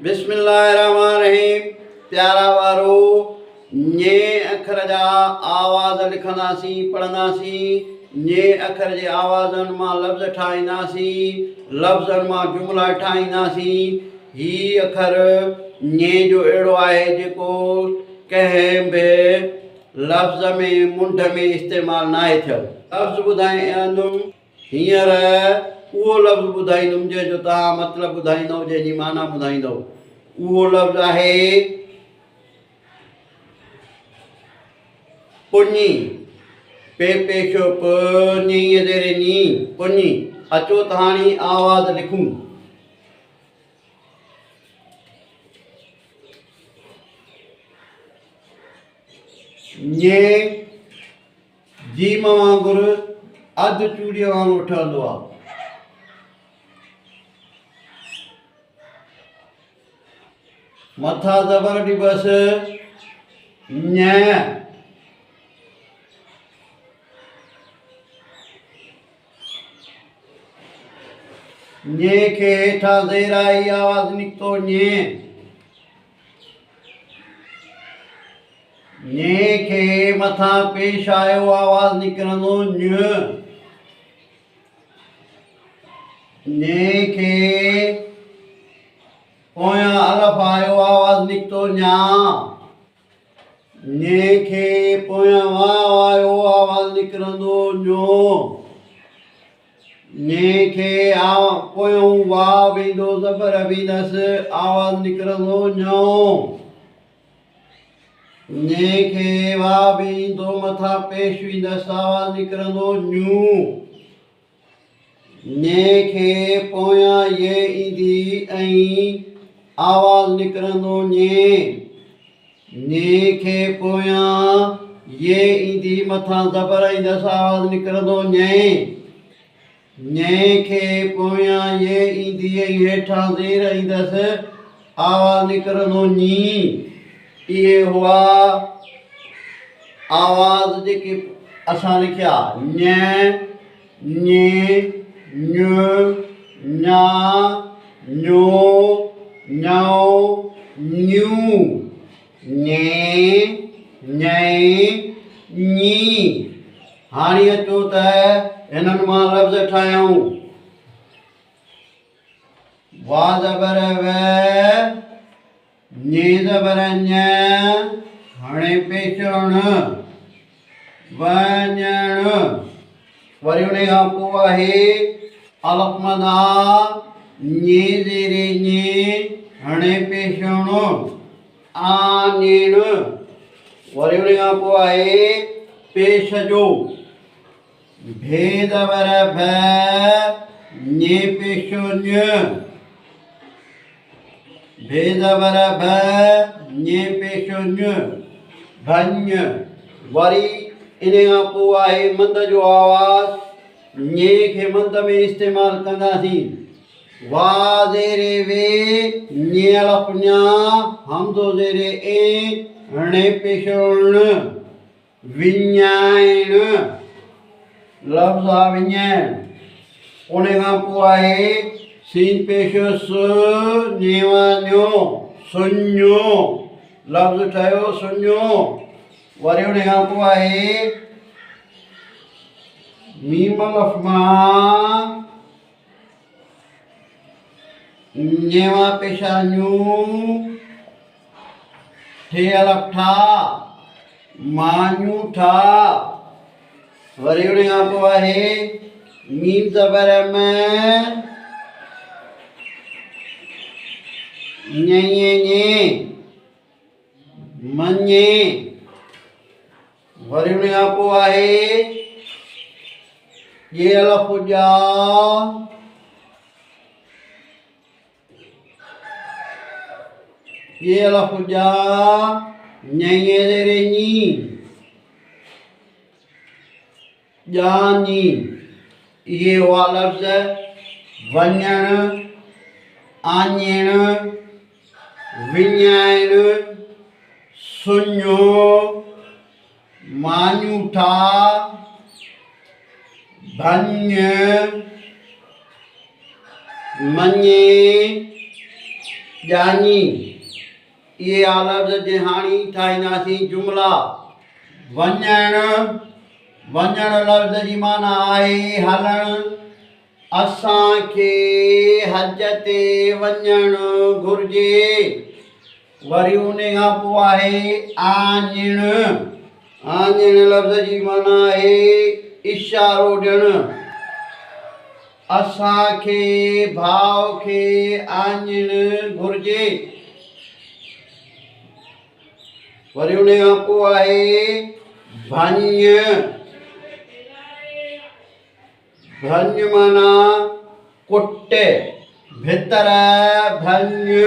बिस्मिल्लाहिर्रहमानिर्रहीम। प्यारा वारो ने अखर जा आवाज़ लिखंदासीं पढ़ंदासीं। ने अखर जे आवाज़न मां लफ़्ज़ ठाहींदासीं, लफ़्ज़न मां जुमला ठाहींदासीं। ही अखर ने जो अहिड़ो आहे जेको कंहिं बि लफ़्ज़ में मुंड में इस्तेमालु नाहे थियल। लफ़्ज़ ॿुधाईंदुमि हींअर उहो लफ़्ज़ ॿुधाईंदुमि जंहिंजो तव्हां मतिलबु ॿुधाईंदव, जंहिंजी माना ॿुधाईंदव। उहो लफ़्ज़ आहे पुञी। पे पेशो प नी ज़ेरे नी पुञी। अचो त हाणे आवाज़ लिखूं। ने जीम वांगुरु अधु चूड़ीअ वांगुरु ठहंदो आहे। मथा ज़बर ॾिबसि ञ। ञे खे हेठां ज़ेर आई आवाज़ निकितो ञे। ञे खे मथां पेश आयो आवाज़ निकिरंदो ञ। ञे खे पोयां अलफ़ आयो आवाज़ निकितो ञा। ञे खे पोयां वाव आयो आवाज़ निकिरंदो ञो। ञे खे पोयों वाव ईंदो ज़बर बींदसि आवाज़ निकिरंदो ञो। ञे खे वाव ईंदो मथां पेश ईंदसि आवाज़ निकिरंदो ञू। ञे खे पोयां ये ईंदी ऐं आवाज़ निकिरंदो ञे। ञे खे पोयां ये ईंदी मथां ज़बर ईंदसि आवाज़ निकिरंदो ञे। ञे खे पोयां ये ईंदी ऐं हेठां ज़ेर ईंदसि आवाज़ निकिरंदो ञी। इहे हुआ आवाज़ जेके असां लिखिया ञ ञे ञ ञा ञो ञौ ञू ञे ञई ञी। हाणे अचो त हिननि मां लफ़्ज़ ठाहियूं। वा ज़बर व ञे ज़बर ञ हणे पेशण वञण। वरी उन खां पोइ आहे अलफ़ मदा ञे ज़ेरे ञे हणे पेशण आनेण। वरी उन खां पोइ आहे पेश जो भे ज़बर भ ञे पेशो ञ। भे ज़बर भ ञे पेशो ञ भञ। वरी इन खां पोइ आहे मंद जो आवाज़। ञे खे मंद में इस्तेमालु कंदासीं। वा ज़ेरे वे ञे अलफ़ ञा हमज़ो ज़ेरे ए हणे पेशो ण विञाइण। लफ़्ज़ आहे विञाइण। उन खां पोइ आहे सीन पेशो सु ञेवा ञो सुञो। लफ़्ज़ ठहियो सुञो। वरी उन खां पोइ आहे मीम अलफ़ मां ञेवा पेशा ञू ठे अलफ़ ठा माञू ठा। वरी उन खां पोइ आहे मीम ज़बर में ञे ञे मञे। वरी उन खां पोइ आहे ये अलफ़ जा ये अलफ़ जा ञे ज़ेरे ञी ॼानी। इहे हुआ लफ़्ज़ वञण आञण विञाइण सुञो माञूठा भञ मञे ॼाणी इहे लफ़्ज़ जे हाणी ठाहींदासीं जुमला। वञण, वञण लफ़्ज़ जी माना आहे हलणु। असांखे हज ते वञणु घुरिजे। वरी उन खां पोइ आहे आञण। आञण लफ़्ज़ जी माना आहे इशारो ॾियणु। असांखे भाउ खे आञण घुरिजे। वरी उन खां पोइ आहे भञ। भञ माना कुट, भितर भञ।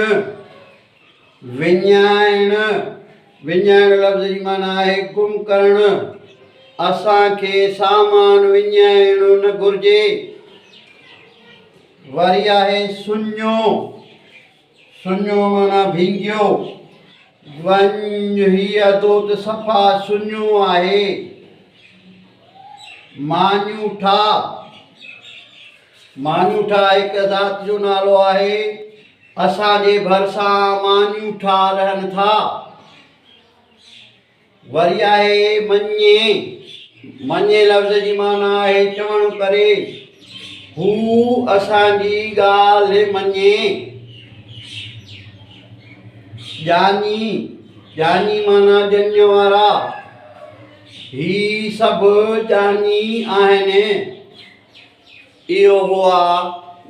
विञाइण, विञाइण लफ़्ज़ जी माना आहे गुम करणु। असांखे सामान विञाइणो न घुरिजे। वरी आहे सुञो। सुञो माना भींगियो। वञ हीअ दोत सफ़ा सुञो आहे। माञूठा, माञूठा हिकु ज़ात जो नालो आहे। असांजे भरिसां माञूठा रहनि था। वरी आहे मञे। मञे लफ़्ज़ जी माना आहे चवणु करे। हू असांजी ॻाल्हि मञे। ॼाणी, ॼाणी माना ॼञ वारा। ही सभु ॼाणी आहिनि। इहो हुआ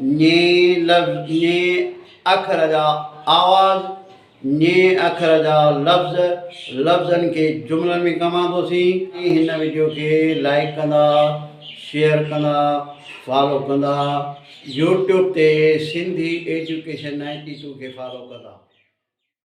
ñे लफ़्ज़, ñे अखर जा आवाज़, ñे अखर जा लफ़्ज़। लफ़्ज़नि खे जुमलनि में कमांदोसीं। हिन वीडियो खे लाइक कंदा, शेयर कंदा, फॉलो कंदा। यूट्यूब ते सिंधी एजुकेशन 92 खे फॉलो कंदा।